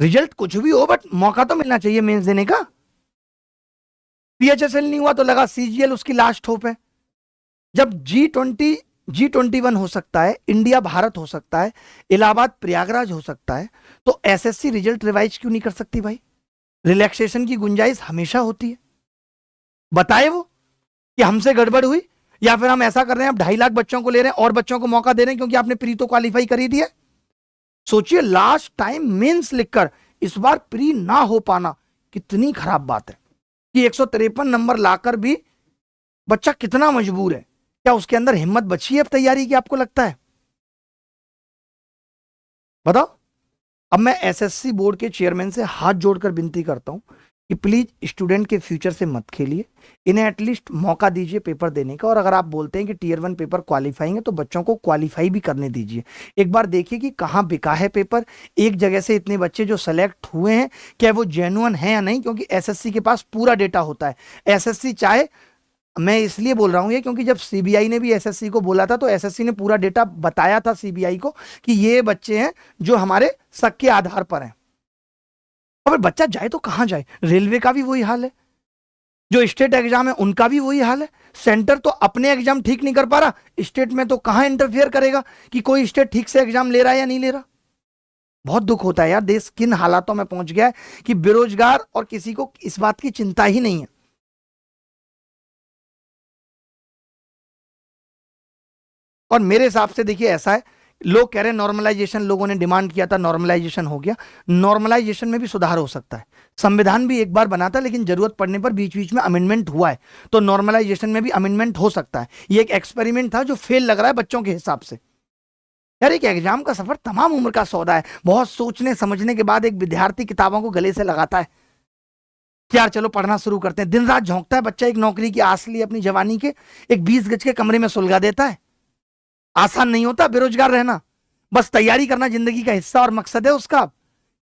रिजल्ट कुछ भी हो बट मौका तो मिलना चाहिए मेंस देने का। पीएचएसएल नहीं हुआ तो लगा सीजीएल उसकी लास्ट होप है। जब G21 हो सकता है, इंडिया भारत हो सकता है, इलाहाबाद प्रयागराज हो सकता है, तो एसएससी रिजल्ट रिवाइज क्यों नहीं कर सकती भाई? रिलैक्सेशन की गुंजाइश हमेशा होती है। बताए वो कि हमसे गड़बड़ हुई, या फिर हम ऐसा कर रहे हैं, अब 2.5 लाख बच्चों को ले रहे हैं और बच्चों को मौका दे रहे हैं क्योंकि आपने प्री तो क्वालिफाई कर ही दिया। सोचिए लास्ट टाइम मेंस लिखकर इस बार प्री ना हो पाना कितनी खराब बात है कि 153 नंबर लाकर भी बच्चा कितना मजबूर है। क्या उसके अंदर हिम्मत बची है अब तैयारी की, आपको लगता है? बताओ। अब मैं एसएससी बोर्ड के चेयरमैन से हाथ जोड़कर विनती करता हूं कि प्लीज स्टूडेंट के फ्यूचर से मत खेलिए, इन्हें एटलीस्ट मौका दीजिए पेपर देने का। और अगर आप बोलते हैं कि टियर 1 पेपर क्वालिफाइंग है तो बच्चों को क्वालिफाई भी करने दीजिए। एक बार देखिए कि कहाँ बिका है पेपर, एक जगह से इतने बच्चे जो सेलेक्ट हुए हैं क्या वो जेन्युइन है या नहीं, क्योंकि एसएससी के पास पूरा डेटा होता है। एसएससी चाहे, मैं इसलिए बोल रहा हूं ये क्योंकि जब सीबीआई ने भी एसएससी को बोला था तो एसएससी ने पूरा डेटा बताया था सीबीआई को कि ये बच्चे हैं जो हमारे शक के आधार पर हैं। और बच्चा जाए तो कहां जाए? रेलवे का भी वही हाल है, जो स्टेट एग्जाम है उनका भी वही हाल है। सेंटर तो अपने एग्जाम ठीक नहीं कर पा रहा, स्टेट में तो कहां इंटरफेयर करेगा कि कोई स्टेट ठीक से एग्जाम ले रहा है या नहीं ले रहा। बहुत दुख होता है यार, देश किन हालातों में पहुंच गया है कि बेरोजगार और किसी को इस बात की चिंता ही नहीं है। और मेरे हिसाब से देखिए ऐसा है, लोग कह रहे हैं नॉर्मलाइजेशन, लोगों ने डिमांड किया था, नॉर्मलाइजेशन हो गया। नॉर्मलाइजेशन में भी सुधार हो सकता है। संविधान भी एक बार बना था लेकिन जरूरत पड़ने पर बीच बीच में अमेंडमेंट हुआ है, तो नॉर्मलाइजेशन में भी अमेंडमेंट हो सकता है। ये एक एक्सपेरिमेंट था जो फेल लग रहा है बच्चों के हिसाब से। यार एक एग्जाम का सफर तमाम उम्र का सौदा है। बहुत सोचने समझने के बाद एक विद्यार्थी किताबों को गले से लगाता है कि यार चलो पढ़ना शुरू करते हैं। दिन रात झोंकता है बच्चा, एक नौकरी की आस लिए अपनी जवानी के, एक 20 गज के कमरे में सुलगा देता है। आसान नहीं होता बेरोजगार रहना, बस तैयारी करना जिंदगी का हिस्सा और मकसद है उसका।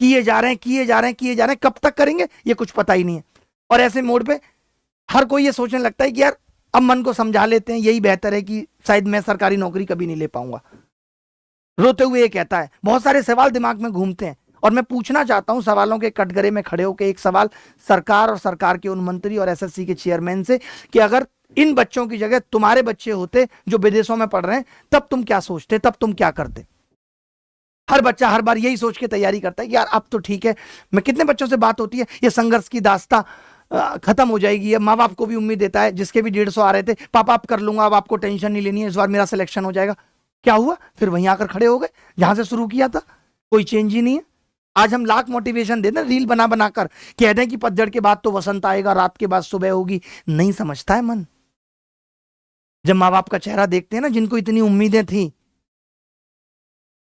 किए जा रहे हैं, किए जा रहे हैं, किए जा रहे हैं, कब तक करेंगे ये कुछ पता ही नहीं है। और ऐसे मोड पे हर कोई ये सोचने लगता है कि यार अब मन को समझा लेते हैं, यही बेहतर है कि शायद मैं सरकारी नौकरी कभी नहीं ले पाऊंगा। रोते हुए ये कहता है। बहुत सारे सवाल दिमाग में घूमते हैं और मैं पूछना चाहता हूं सवालों के कटघरे में खड़े होकर एक सवाल सरकार और सरकार के उन मंत्री और एसएससी के चेयरमैन से कि अगर इन बच्चों की जगह तुम्हारे बच्चे होते जो विदेशों में पढ़ रहे हैं, तब तुम क्या सोचते, तब तुम क्या करते? हर बच्चा हर बार यही सोच के तैयारी करता है कि यार अब तो ठीक है। मैं कितने बच्चों से बात होती है, ये संघर्ष की दास्ता खत्म हो जाएगी। ये माँ बाप को भी उम्मीद देता है, जिसके भी 150 आ रहे थे, पापा आप कर लूंगा, अब आपको टेंशन नहीं लेनी है, इस बार मेरा सिलेक्शन हो जाएगा। क्या हुआ? फिर वहीं आकर खड़े हो गए जहां से शुरू किया था। कोई चेंज ही नहीं है। आज हम लाख मोटिवेशन देते हैं, रील बना बनाकर कह दें कि पतझड़ के बाद तो वसंत आएगा, रात के बाद सुबह होगी। नहीं समझता है मन। जब माँ बाप का चेहरा देखते हैं ना, जिनको इतनी उम्मीदें थी,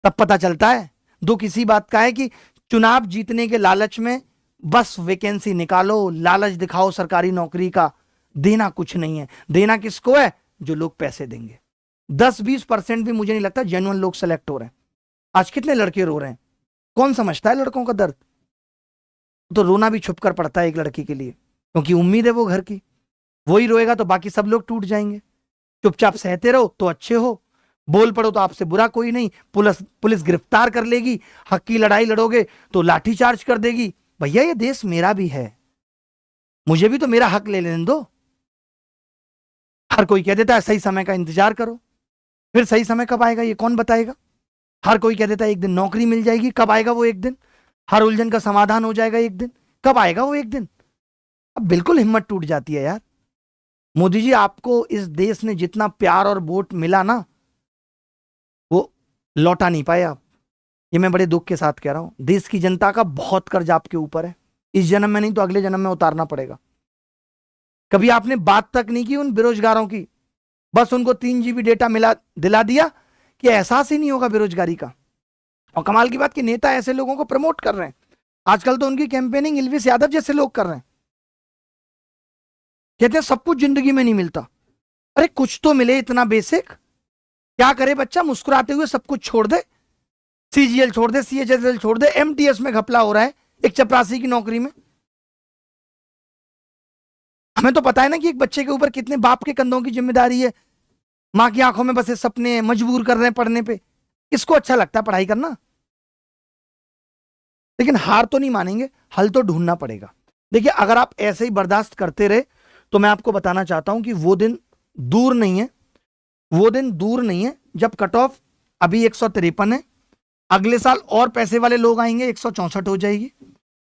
तब पता चलता है। दुख इसी बात का है कि चुनाव जीतने के लालच में बस वैकेंसी निकालो, लालच दिखाओ सरकारी नौकरी का, देना कुछ नहीं है। देना किसको है? जो लोग पैसे देंगे। 10-20% भी मुझे नहीं लगता जेन्युइन लोग सेलेक्ट हो रहे हैं। आज कितने लड़के रो रहे हैं, कौन समझता है लड़कों का दर्द? तो रोना भी छुप कर पड़ता है एक लड़की के लिए, क्योंकि उम्मीद है वो घर की। वही रोएगा तो बाकी सब लोग टूट जाएंगे। चुपचाप सहते रहो तो अच्छे हो, बोल पड़ो तो आपसे बुरा कोई नहीं। पुलिस गिरफ्तार कर लेगी, हक की लड़ाई लड़ोगे तो लाठी चार्ज कर देगी। भैया ये देश मेरा भी है, मुझे भी तो मेरा हक ले लेने दो। हर कोई कह देता है सही समय का इंतजार करो, फिर सही समय कब आएगा ये कौन बताएगा? हर कोई कह देता है एक दिन नौकरी मिल जाएगी, कब आएगा वो एक दिन? हर उलझन का समाधान हो जाएगा एक दिन, कब आएगा वो एक दिन? अब बिल्कुल हिम्मत टूट जाती है यार। मोदी जी, आपको इस देश ने जितना प्यार और वोट मिला ना, वो लौटा नहीं पाए आप। ये मैं बड़े दुख के साथ कह रहा हूं। देश की जनता का बहुत कर्ज आपके ऊपर है, इस जन्म में नहीं तो अगले जन्म में उतारना पड़ेगा। कभी आपने बात तक नहीं की उन बेरोजगारों की, बस उनको 3 GB डेटा मिला, दिला दिया कि एहसास ही नहीं होगा बेरोजगारी का। और कमाल की बात कि नेता ऐसे लोगों को प्रमोट कर रहे हैं। आजकल तो उनकी कैंपेनिंग इल्विस यादव जैसे लोग कर रहे हैं। कहते हैं सब कुछ जिंदगी में नहीं मिलता। अरे कुछ तो मिले, इतना बेसिक। क्या करे बच्चा, मुस्कुराते हुए सब कुछ छोड़ दे, सीजीएल छोड़ दे, सीएचएसएल छोड़ दे, एमटीएस में घपला हो रहा है एक चपरासी की नौकरी में। हमें तो पता है ना कि एक बच्चे के ऊपर कितने बाप के कंधों की जिम्मेदारी है, मां की आंखों में बसे सपने मजबूर कर रहे हैं पढ़ने पे। किसको अच्छा लगता है पढ़ाई करना? लेकिन हार तो नहीं मानेंगे, हल तो ढूंढना पड़ेगा। देखिए अगर आप ऐसे ही बर्दाश्त करते रहे तो मैं आपको बताना चाहता हूं कि वो दिन दूर नहीं है, वो दिन दूर नहीं है जब कट ऑफ अभी 153 है, अगले साल और पैसे वाले लोग आएंगे 164 हो जाएगी,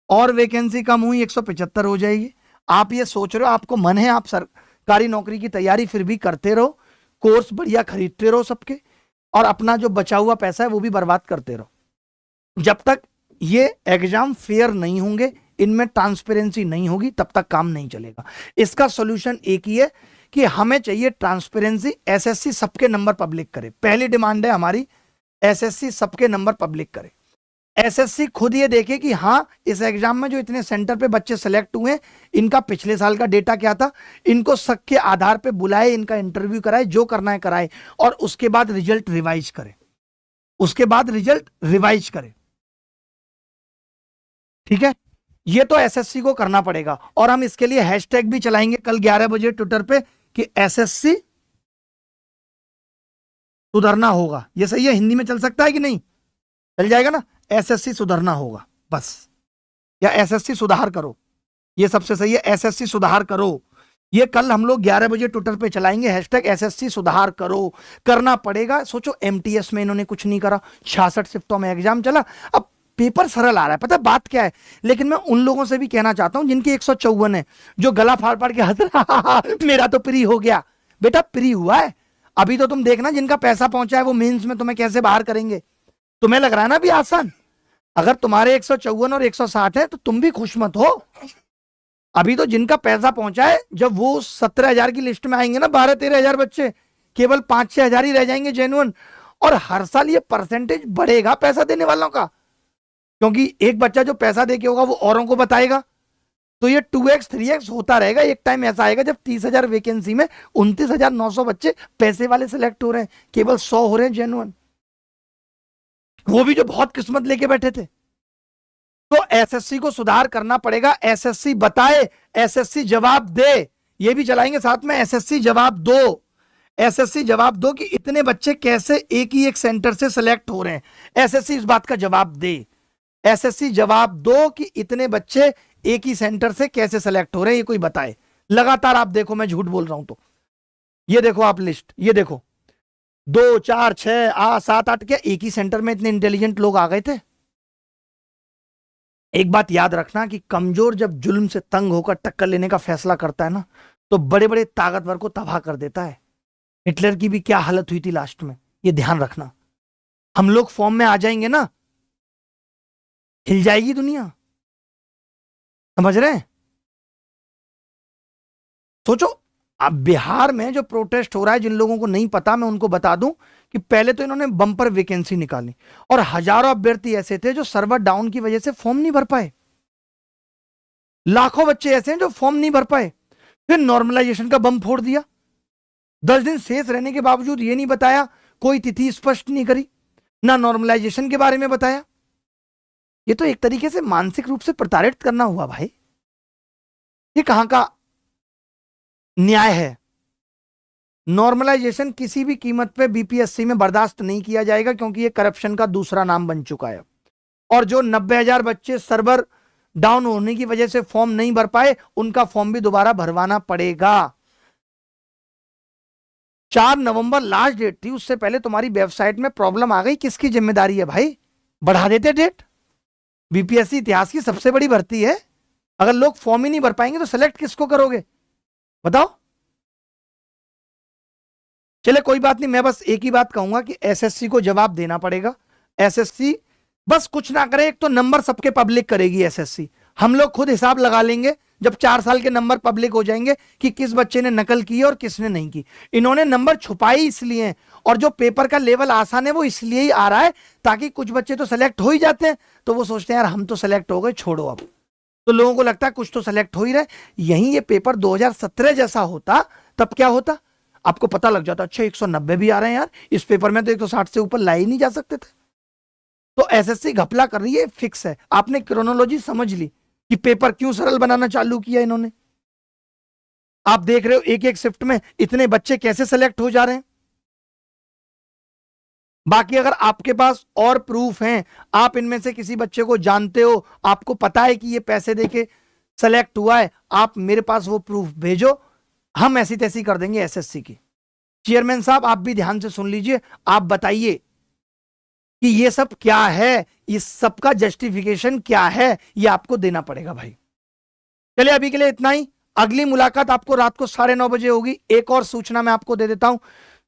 और वैकेंसी कम हुई 175 हो जाएगी। आप ये सोच रहे हो, आपको मन है आप सरकारी नौकरी की तैयारी फिर भी करते रहो, कोर्स बढ़िया खरीदते रहो सबके, और अपना जो बचा हुआ पैसा है वो भी बर्बाद करते रहो। जब तक ये एग्जाम फेयर नहीं होंगे, इनमें ट्रांसपेरेंसी नहीं होगी, तब तक काम नहीं चलेगा। इसका सॉल्यूशन एक ही है कि हमें चाहिए ट्रांसपेरेंसी। एसएससी सबके नंबर पब्लिक करे, पहली डिमांड है हमारी, एसएससी सबके नंबर पब्लिक करे। एसएससी खुद ये देखे कि हाँ इस एग्जाम में जो इतने सेंटर पे बच्चे सेलेक्ट हुए, इनका पिछले साल का डेटा क्या था, इनको शक के आधार पे बुलाए, इनका इंटरव्यू कराए, जो करना है कराए, और उसके बाद रिजल्ट रिवाइज करे, उसके बाद रिजल्ट रिवाइज करे। ठीक है, ये तो एसएससी को करना पड़ेगा। और हम इसके लिए हैशटैग भी चलाएंगे कल 11 बजे ट्विटर पे कि एसएससी सुधरना होगा। ये सही है, हिंदी में चल सकता है कि नहीं? चल जाएगा ना, एसएससी सुधरना होगा बस, या एसएससी सुधार करो, ये सबसे सही है, एसएससी सुधार करो। ये कल हम लोग 11 बजे ट्विटर पे चलाएंगे हैशटैग एसएससी सुधार करो। करना पड़ेगा। सोचो एमटीएस में इन्होंने कुछ नहीं करा, 66 शिफ्टों में एग्जाम चला, अब पेपर सरल आ रहा है। पता है बात क्या है? लेकिन मैं उन लोगों से भी कहना चाहता हूं जिनकी 154 है, जो गला फाड़ फाड़ के हंस रहा मेरा तो प्री हो गया। बेटा प्री हुआ है, अभी तो तुम देखना जिनका पैसा पहुंचा है वो मेंस में तुम्हें कैसे बाहर करेंगे। तुम्हें लग रहा है ना भी आसान? अगर तुम्हारे 154 और 160 है तो तुम भी खुश मत हो। अभी तो जिनका पैसा पहुंचा है, जब वो 17,000 की लिस्ट में आएंगे ना, 12-13,000 बच्चे, केवल 5-6 हजार ही रह जाएंगे जेन्युइन। और हर साल ये परसेंटेज बढ़ेगा पैसा देने वालों का, क्योंकि एक बच्चा जो पैसा देके होगा वो औरों को बताएगा, तो ये 2x 3x होता रहेगा। एक टाइम ऐसा आएगा जब 30,000 वैकेंसी में 29,900 बच्चे पैसे वाले सिलेक्ट हो रहे हैं, केवल 100 हो रहे हैं जेन्युइन, वो भी जो बहुत किस्मत लेके बैठे थे। तो एसएससी को सुधार करना पड़ेगा। एसएससी बताए, एसएससी जवाब दे, ये भी चलाएंगे साथ में, एसएससी जवाब दो। एसएससी जवाब दो कि इतने बच्चे कैसे एक ही एक सेंटर से सिलेक्ट हो रहे हैं। एसएससी इस बात का जवाब दे। एसएससी जवाब दो कि इतने बच्चे एक ही सेंटर से कैसे सेलेक्ट हो रहे हैं, ये कोई बताए। लगातार आप देखो, मैं झूठ बोल रहा हूं तो ये देखो आप लिस्ट, ये देखो 2, 4, 6, 7, 8, क्या एक ही सेंटर में इतने इंटेलिजेंट लोग आ गए थे? एक बात याद रखना कि कमजोर जब जुल्म से तंग होकर टक्कर लेने का फैसला करता है ना, तो बड़े बड़े ताकतवर को तबाह कर देता है। हिटलर की भी क्या हालत हुई थी लास्ट में, ये ध्यान रखना। हम लोग फॉर्म में आ जाएंगे ना, हिल जाएगी दुनिया, समझ रहे हैं? सोचो, अब बिहार में जो प्रोटेस्ट हो रहा है, जिन लोगों को नहीं पता मैं उनको बता दूं कि पहले तो इन्होंने बम्पर वैकेंसी निकाली और हजारों अभ्यर्थी ऐसे थे जो सर्वर डाउन की वजह से फॉर्म नहीं भर पाए। लाखों बच्चे ऐसे हैं जो फॉर्म नहीं भर पाए। फिर नॉर्मलाइजेशन का बम फोड़ दिया, 10 दिन शेष रहने के बावजूद ये नहीं बताया, कोई तिथि स्पष्ट नहीं करी, ना नॉर्मलाइजेशन के बारे में बताया। ये तो एक तरीके से मानसिक रूप से प्रताड़ित करना हुआ भाई। ये कहां का न्याय है? नॉर्मलाइजेशन किसी भी कीमत पे बीपीएससी में बर्दाश्त नहीं किया जाएगा, क्योंकि ये करप्शन का दूसरा नाम बन चुका है। और जो 90,000 बच्चे सर्वर डाउन होने की वजह से फॉर्म नहीं भर पाए, उनका फॉर्म भी दोबारा भरवाना पड़ेगा। 4 नवंबर लास्ट डेट थी, उससे पहले तुम्हारी वेबसाइट में प्रॉब्लम आ गई, किसकी जिम्मेदारी है भाई? बढ़ा देते डेट। बीपीएससी इतिहास की सबसे बड़ी भर्ती है, अगर लोग फॉर्म ही नहीं भर पाएंगे तो सेलेक्ट किसको करोगे बताओ? चले कोई बात नहीं, मैं बस एक ही बात कहूंगा कि एसएससी को जवाब देना पड़ेगा। एसएससी बस कुछ ना करे, एक तो नंबर सबके पब्लिक करेगी एसएससी, हम लोग खुद हिसाब लगा लेंगे जब 4 साल के नंबर पब्लिक हो जाएंगे कि किस बच्चे ने नकल की है और किसने नहीं की। इन्होंने नंबर छुपाए इसलिए हैं, और जो पेपर का लेवल आसान है वो इसलिए ही आ रहा है ताकि कुछ बच्चे तो सेलेक्ट हो ही जाते हैं, तो वो सोचते हैं यार हम तो सेलेक्ट हो गए, छोड़ो अब। तो लोगों को लगता है कुछ तो सेलेक्ट हो ही रहा है। यही ये पेपर 2017 जैसा होता तब क्या होता, आपको पता लग जाता, अच्छा 190 भी आ रहे हैं यार, इस पेपर में तो 160 से ऊपर ला ही नहीं जा सकते थे। तो एसएससी घपला कर रही है, फिक्स है। आपने क्रोनोलॉजी समझ ली कि पेपर क्यों सरल बनाना चालू किया इन्होंने। आप देख रहे हो एक एक शिफ्ट में इतने बच्चे कैसे सेलेक्ट हो जा रहे हैं। बाकी अगर आपके पास और प्रूफ हैं, आप इनमें से किसी बच्चे को जानते हो, आपको पता है कि ये पैसे देके सेलेक्ट हुआ है, आप मेरे पास वो प्रूफ भेजो, हम ऐसी तैसी कर देंगे एसएससी की। चेयरमैन साहब आप भी ध्यान से सुन लीजिए, आप बताइए कि ये सब क्या है, इस सब का जस्टिफिकेशन क्या है, ये आपको देना पड़ेगा भाई। चलिए अभी के लिए इतना ही, अगली मुलाकात आपको रात को 9:30 बजे होगी। एक और सूचना मैं आपको दे देता हूं,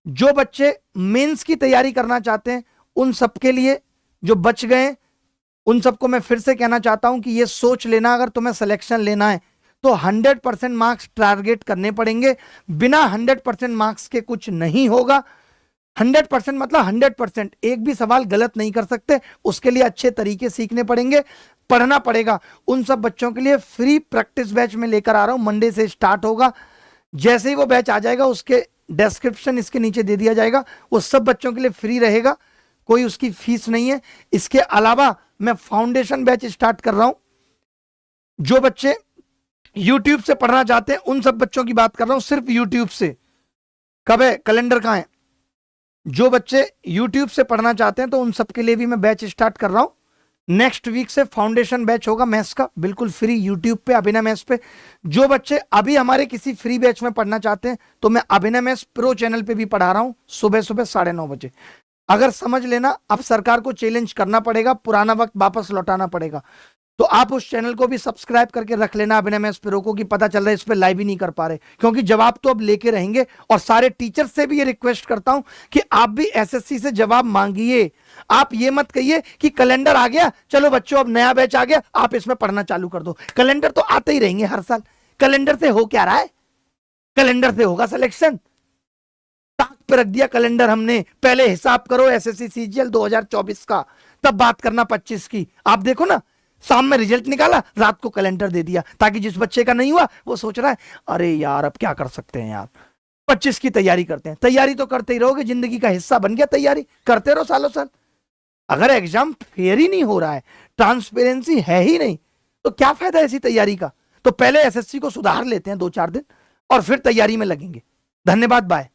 जो बच्चे मेंस की तैयारी करना चाहते हैं उन सबके लिए, जो बच गए उन सबको मैं फिर से कहना चाहता हूं कि ये सोच लेना, अगर तुम्हें सिलेक्शन लेना है तो 100% मार्क्स टारगेट करने पड़ेंगे। बिना 100% मार्क्स के कुछ नहीं होगा। 100% मतलब 100%, एक भी सवाल गलत नहीं कर सकते, उसके लिए अच्छे तरीके सीखने पड़ेंगे, पढ़ना पड़ेगा। उन सब बच्चों के लिए फ्री प्रैक्टिस बैच में लेकर आ रहा हूं, मंडे से स्टार्ट होगा। जैसे ही वो बैच आ जाएगा उसके डिस्क्रिप्शन इसके नीचे दे दिया जाएगा, वो सब बच्चों के लिए फ्री रहेगा, कोई उसकी फीस नहीं है। इसके अलावा मैं फाउंडेशन बैच स्टार्ट कर रहा हूं। जो बच्चे यूट्यूब से पढ़ना चाहते हैं उन सब बच्चों की बात कर रहा हूं, सिर्फ यूट्यूब से। कब है, कैलेंडर कहां है? जो बच्चे यूट्यूब से पढ़ना चाहते हैं तो उन सब के लिए भी मैं बैच स्टार्ट कर रहा हूं। नेक्स्ट वीक से फाउंडेशन बैच होगा मैथ्स का, बिल्कुल फ्री, यूट्यूब पे अभिनव मैथ्स पे। जो बच्चे अभी हमारे किसी फ्री बैच में पढ़ना चाहते हैं तो मैं अभिनव मैथ्स प्रो चैनल पे भी पढ़ा रहा हूं, सुबह सुबह 9:30 बजे। अगर समझ लेना, अब सरकार को चैलेंज करना पड़ेगा, पुराना वक्त वापस लौटाना पड़ेगा, तो आप उस चैनल को भी सब्सक्राइब करके रख लेना अभिनव मैथ्स प्रो को, कि पता चल रहा है इस पे लाइव ही नहीं कर पा रहे, क्योंकि जवाब तो अब लेके रहेंगे। और सारे टीचर से भी ये रिक्वेस्ट करता हूं कि आप भी एसएससी से जवाब मांगिए। आप ये मत कहिए कि कैलेंडर आ गया, चलो बच्चों अब नया बैच आ गया, आप इसमें पढ़ना चालू कर दो। कैलेंडर तो आते ही रहेंगे हर साल, कैलेंडर से हो क्या रहा है? कैलेंडर से होगा सिलेक्शन? ताक पे रख दिया कैलेंडर हमने, पहले हिसाब करो एसएससी सीजीएल 2024 का, तब बात करना 25 की। आप देखो ना, शाम में रिजल्ट निकाला, रात को कैलेंडर दे दिया, ताकि जिस बच्चे का नहीं हुआ वो सोच रहा है अरे यार अब क्या कर सकते हैं यार, 25 की तैयारी करते हैं। तैयारी तो करते ही रहोगे, जिंदगी का हिस्सा बन गया, तैयारी करते रहो सालों साल। अगर एग्जाम फेयर ही नहीं हो रहा है, ट्रांसपेरेंसी है ही नहीं, तो क्या फायदा ऐसी तैयारी का? तो पहले एसएससी को सुधार लेते हैं 2-4 दिन और फिर तैयारी में लगेंगे। धन्यवाद, बाय।